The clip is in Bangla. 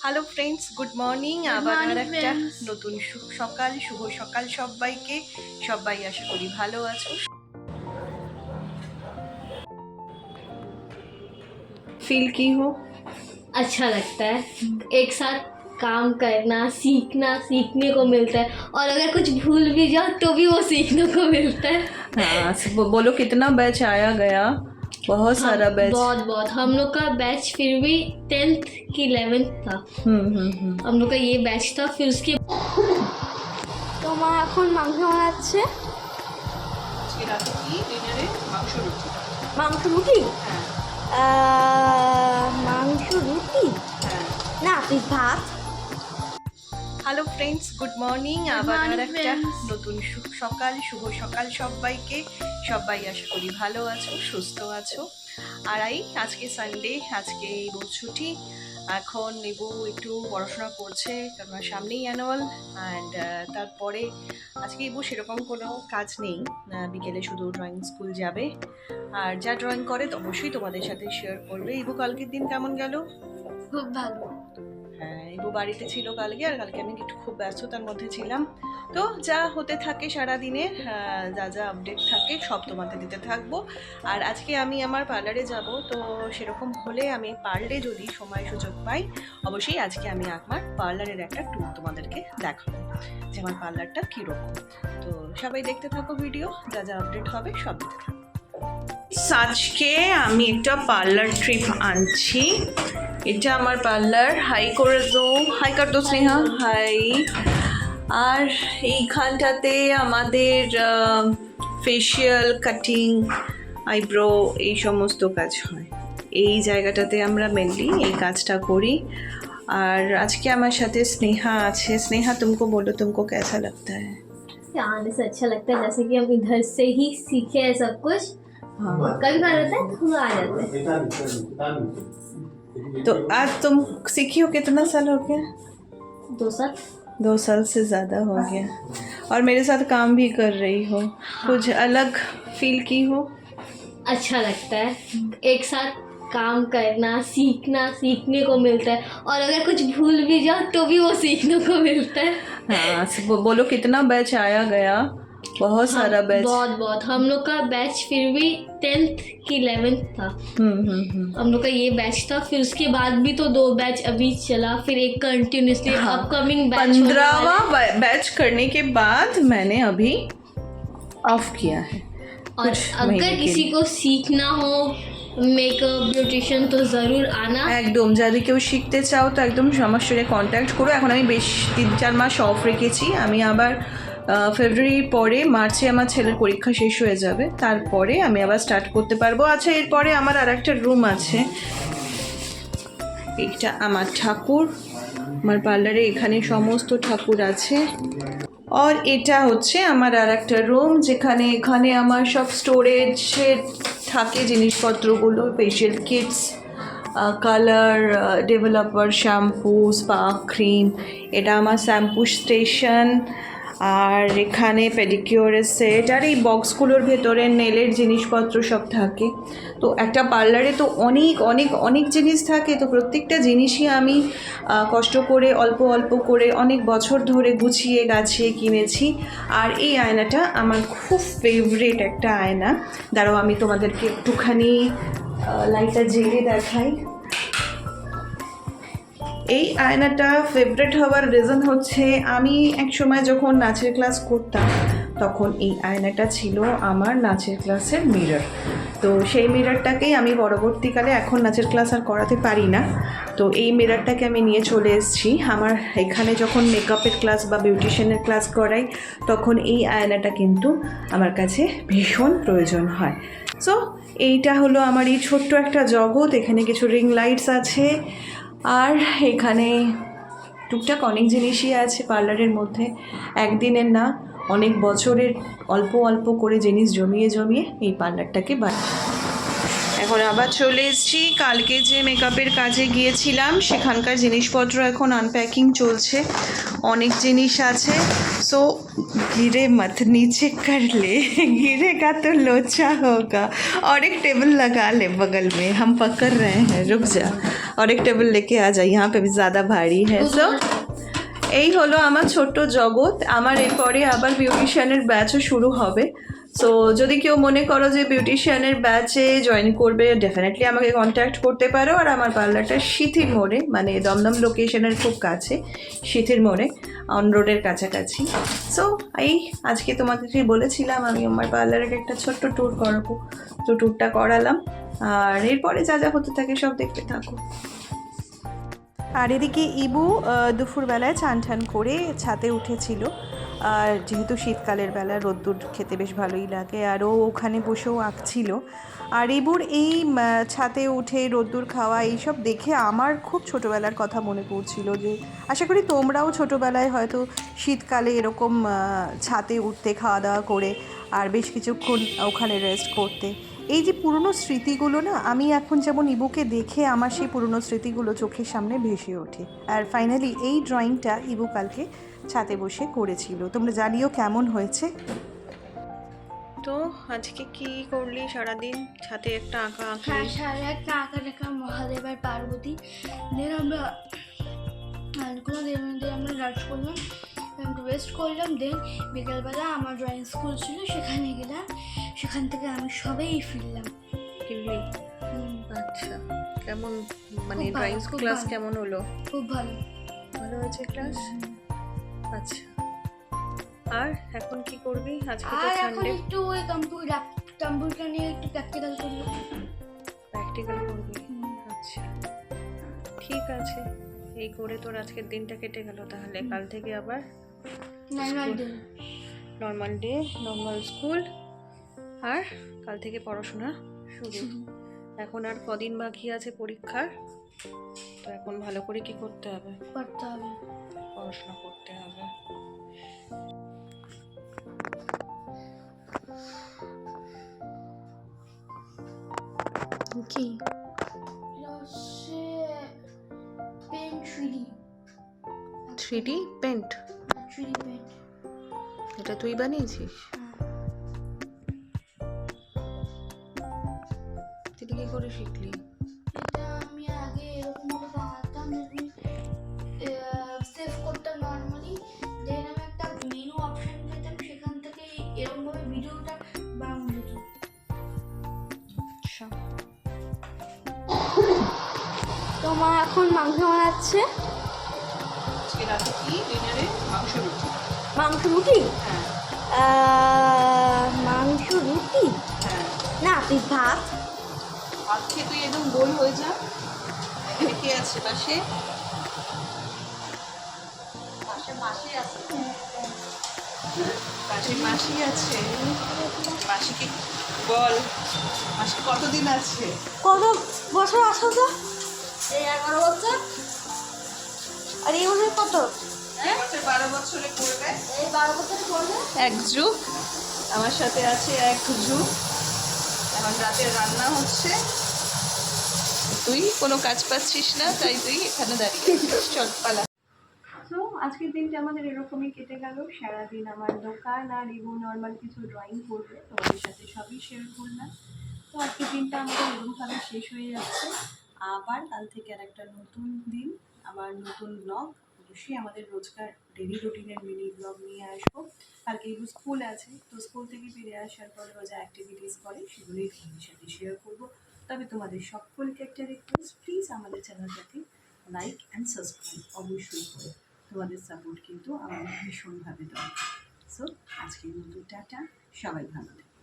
Hello friends, good morning. আবার আর একটা নতুন সকাল, শুভ সকাল সবাইকে। সবাই আশা করি ভালো আছো। फील की हो? अच्छा लगता है। एक साथ काम करना, सीखना, सीखने को मिलता है। और अगर कुछ भूल भी जाओ तो भी वो सीखने को मिलता है। हाँ, बोलो कितना बैच आया गया? बहुत सारा बैच। बहुत हम लोग का बैच फिर भी 10th की 11th था। हम लोग का ये बैच था। फिर उसके তো মা এখন মাংস বানাচ্ছে। আজকে রাতে কি ডিনারে? মাংস রুটি। মাংস রুটি? হ্যাঁ। মাংস রুটি হ্যাঁ। না, তুই ভাত। Hello friends, good morning. আবার আর morning, একটা friends. নতুন সকাল, শুভ সকাল সবাইকে। সবাই আশা করি ভালো আছো, সুস্থ আছো। আর আজকে সানডে, আজকে ছুটি। এখন নেব একটু পড়াশোনা করছে, কারণ সামনেই অ্যানুয়াল। অ্যান্ড তারপরে আজকে এবু সেরকম কোনো কাজ নেই, বিকেলে শুধু ড্রয়িং স্কুল যাবে। আর যা ড্রয়িং করে অবশ্যই তোমাদের সাথে শেয়ার করবে। এবু কালকের দিন কেমন গেল? খুব ভালো। হ্যাঁ, এবু বাড়িতে ছিল কালকে, আর কালকে আমি একটু খুব ব্যস্ততার মধ্যে ছিলাম। তো যা হতে থাকে সারাদিনে, যা যা আপডেট থাকে সব তোমাদের দিতে থাকবো। আর আজকে আমি আমার পার্লারে যাব, তো সেরকম হলে আমি পারলে যদি সময় সুযোগ পাই অবশ্যই আজকে আমি আমার পার্লারের একটা ট্যুর তোমাদেরকে দেখাবো, যে আমার পার্লারটা কীরকম। তো সবাই দেখতে থাকো ভিডিও, যা যা আপডেট হবে সব দিতে থাকো। আজকে আমি একটা পার্লার ট্রিপ আনছি। এটা আমার পার্লার। হাই করে দো, হাই কর দো স্নেহা, হাই। আর এইখানটাতে আমাদের ফেশিয়াল, কাটিং, আইব্রো এই সমস্ত কাজ হয়। এই জায়গাটাতে আমরা মেনলি এই কাজটা করি। আর আজকে আমার সাথে স্নেহা আছে। স্নেহা, तुमको बोलो, तुमको कैसा लगता है? आने से अच्छा लगता है, जैसे कि हम इधर से ही सीखे हैं सब कुछ। हाँ, कभी कभार होता है तो हम आ जाते हैं। तो आज तुम सीखी हो, कितना साल हो गया? 2 साल। 2 साल से ज़्यादा हो गया। और मेरे साथ काम भी कर रही हो, कुछ अलग फील की हो? अच्छा लगता है। एक साथ काम करना, सीखना, सीखने को मिलता है। और अगर कुछ भूल भी जाओ तो भी वो सीखने को मिलता है। हाँ, बोलो कितना बैच आया गया? बहुत सारा बैच। बहुत हम लोग का बैच फिर भी 10th की 11th था। हम लोग का ये बैच था। फिर उसके बाद भी तो 2 बैच अभी चला, फिर एक कंटिन्यूसली अपकमिंग बैच। 15वां बैच करने के बाद मैंने अभी ऑफ किया है। और अगर किसी को सीखना हो মেকআপ, বিউটিশিয়ান, তো জরুর আনা। একদম, যদি কেউ শিখতে চাও তো একদম আমার সঙ্গে কন্ট্যাক্ট করো। এখন আমি বেশ 3-4 মাস অফ রেখেছি। আমি আবার ফেব্রুয়ারি পরে, মার্চে আমার ছেলের পরীক্ষা শেষ হয়ে যাবে, তারপরে আমি আবার স্টার্ট করতে পারবো। আচ্ছা, এরপরে আমার আর একটা রুম আছে। এইটা আমার ঠাকুর, আমার পার্লারে এখানে সমস্ত ঠাকুর আছে। আর এটা হচ্ছে আমার আর একটা রুম, যেখানে এখানে আমার সব স্টোরেজের থাকে জিনিসপত্রগুলো, facial kits, colour developer, shampoo, spa, cream. এটা আমার শ্যাম্পু স্টেশন। আর এখানে পেডিকিওরের সেট, আর এই বক্সগুলোর ভেতরে নেলের জিনিসপত্র সব থাকে। তো একটা পার্লারে তো অনেক অনেক অনেক জিনিস থাকে, তো প্রত্যেকটা জিনিসই আমি কষ্ট করে অল্প অল্প করে অনেক বছর ধরে গুছিয়ে গাছিয়ে কিনেছি। আর এই আয়নাটা আমার খুব ফেভারিট একটা আয়না। দাঁড়াও, আমি তোমাদেরকে একটুখানি লাইটটা জ্বেলে দেখাই। এই আয়নাটা ফেভারিট হওয়ার রিজন হচ্ছে, আমি এক সময় যখন নাচের ক্লাস করতাম তখন এই আয়নাটা ছিল আমার নাচের ক্লাসের মিরর। তো সেই মিররটাকেই আমি পরবর্তীকালে, এখন নাচের ক্লাস আর করাতে পারি না, তো এই মিররটাকে আমি নিয়ে চলে এসেছি। আমার এখানে যখন মেকআপের ক্লাস বা বিউটিশিয়ানের ক্লাস করাই তখন এই আয়নাটা কিন্তু আমার কাছে ভীষণ প্রয়োজন হয়। সো এইটা হলো আমার এই ছোট্ট একটা জগৎ। এখানে কিছু রিং লাইটস আছে, আর এখানে টুকটাক অনেক জিনিসই আছে পার্লারের মধ্যে। একদিনের না, অনেক বছরের অল্প অল্প করে জিনিস জমিয়ে জমিয়ে এই পার্লারটাকে এখন আবার চলে এসেছি। কালকে যে মেকআপের কাজে গিয়েছিলাম সেখানকার জিনিসপত্র এখন আনপ্যাকিং চলছে, অনেক জিনিস আছে। সো गिरे मत नीचे कर ले, गिरेगा तो लोचा होगा। और एक टेबल लगा ले बगल में, हम पकड़ रहे हैं, रुक जा। और एक टेबल लेके आ जा, यहाँ पे भी ज़्यादा भारी है। सो এই হলো আমার ছোট্ট জগৎ। আমার এরপরে আবার বিউটিশিয়ানের ব্যাচও শুরু হবে। সো যদি কেউ মনে করো যে বিউটিশিয়ানের ব্যাচে জয়েন করবে, ডেফিনেটলি আমাকে কন্ট্যাক্ট করতে পারো। আর আমার পার্লারটা সিথির মোড়ে, মানে দমদম লোকেশনের খুব কাছে, সিথির মোড়ে, অন রোডের কাছাকাছি। সো এই আজকে তোমাদেরকে বলেছিলাম আমি আমার পার্লারের একটা ছোট্ট ট্যুর করবো, তো ট্যুরটা করালাম। আর এরপরে যা যা হতে থাকে সব দেখতে থাকো। আর এদিকে ইবু দুপুরবেলায় চান টান করে ছাদে উঠেছিল। আর যেহেতু শীতকালের বেলা রোদ্দুর খেতে বেশ ভালোই লাগে, আর ও ওখানে বসেও আঁকছিল। আর ইবুর এই ছাদে উঠে রোদ্দুর খাওয়া এইসব দেখে আমার খুব ছোটোবেলার কথা মনে পড়ছিল, যে আশা করি তোমরাও ছোটোবেলায় হয়তো শীতকালে এরকম ছাদে উঠতে, খাওয়া দাওয়া করে আর বেশ কিছুক্ষণ ওখানে রেস্ট করতে। এই যে পুরনো স্মৃতিগুলো না, আমি এখন যেমন ইবুকে দেখে আমার সেই পুরনো স্মৃতিগুলো চোখের সামনে ভেসে ওঠে। আর ফাইনালি এই ড্রয়িংটা ইবু কালকে ছাদে বসে করেছিল, তোমরা জানিও কেমন হয়েছে। তো আজকে কি করলি সারাদিন? ছাদে একটা আঁকা আঁকা। হ্যাঁ, সাড়ে একটা আঁকা দেখা মহাদেব আর পার্বতী। দেন আমরা কোনো দেবীদের আমরা লাঞ্চ করলাম, একটু রেস্ট করলাম। দেন বিকেলবেলা আমার ড্রয়িং স্কুল ছিল, সেখানে গেলাম। সেখান থেকে আমি সবাই ফিরলাম। কিনলি? আচ্ছা, কেমন মানে খুব ভালো, ড্রয়িং খুব ক্লাস ভালো। কেমন হলো? খুব ভালো। ভালো হয়েছে ক্লাস? আচ্ছা, আর এখন কি করবি? আজকে তো আর এখন সানডে। একটু ওই কম্পিউটার নিয়ে একটু প্র্যাকটিক্যাল করবো। প্র্যাকটিক্যাল করবি? আচ্ছা, ঠিক আছে। এই করে তোর আজকের দিনটা কেটে গেল। তাহলে কাল থেকে আবার নর্মাল দিন। নর্মাল ডে, নর্মাল স্কুল, আর কাল থেকে পড়াশোনা শুরু। এখন আর কদিন বাকি আছে পরীক্ষার, তো এখন ভালো করে কি করতে হবে? পড়তে হবে, পড়াশোনা করতে হবে। কি pen 3D 3D paint? 3D paint. এটা তুই বানিয়েছিস? তুই কি করে শিখলি? এটা আমি আগে এরকম ভাবে বানাতাম, সেভ করতাম নর্মালি। দেন আমি একটা মেনু অপশন পেতাম, সেখান থেকে এরকম ভাবে ভিডিওটা বানানো যেত। আচ্ছা, তো মা এখন মাংস বানাচ্ছে। আজকে রাতে কি ডিনারে? মাংস রুটি। মাংস রুটি? হ্যাঁ মাংস রুটি হ্যাঁ। না, তুই ভাত। ভাত খেয়ে তুই একদম গোল হয়ে যা। এখানে কে আছে পাশে? পাশে মাসি আছে। পাশে মাসি আছে। মাসিকে বল, মাসি কতদিন আছে? কত বছর আসো তো? এই 11 বছর। আর এই বছর কত? বছর 12 বছরে করবে। এই 12 বছর করবে। এক যুগ আমার সাথে আছে, এক যুগ। এখন রাতে রান্না হচ্ছে, তুই কোনো কাজ পাচ্ছিস না, তাই তুই এখানে দাঁড়িয়ে আছিস। চল পালা। তো আজকের দিনটা আমাদের এরকমই কেটে গেল। সারাদিন আমার দোকান আর ইবু নর্মাল কিছু ড্রয়িং করবে, তোমাদের সাথে সবই শেয়ার করলাম। তো আজকের দিনটা আমাদের এরকমভাবে শেষ হয়ে যাচ্ছে। আবার কাল থেকে আর একটা নতুন দিন, আবার নতুন ব্লগ। অবশ্যই আমাদের রোজকার ডেলি রুটিনের মিনি ব্লগ নিয়ে আসবো। কালকে ইবু স্কুল আছে, তো স্কুল থেকে ফিরে আসার পর যা অ্যাক্টিভিটিস করে সেগুলোই তোমাদের সাথে শেয়ার করবো। তবে তোমাদের সকলকে একটা রিকোয়েস্ট, প্লিজ আমাদের চ্যানেলটাকে লাইক অ্যান্ড সাবস্ক্রাইব অবশ্যই করো। তোমাদের সাপোর্ট কিন্তু আমার ভীষণভাবে দরকার। সো আজকের মতো টাটা, সবাই ভালো থাকো।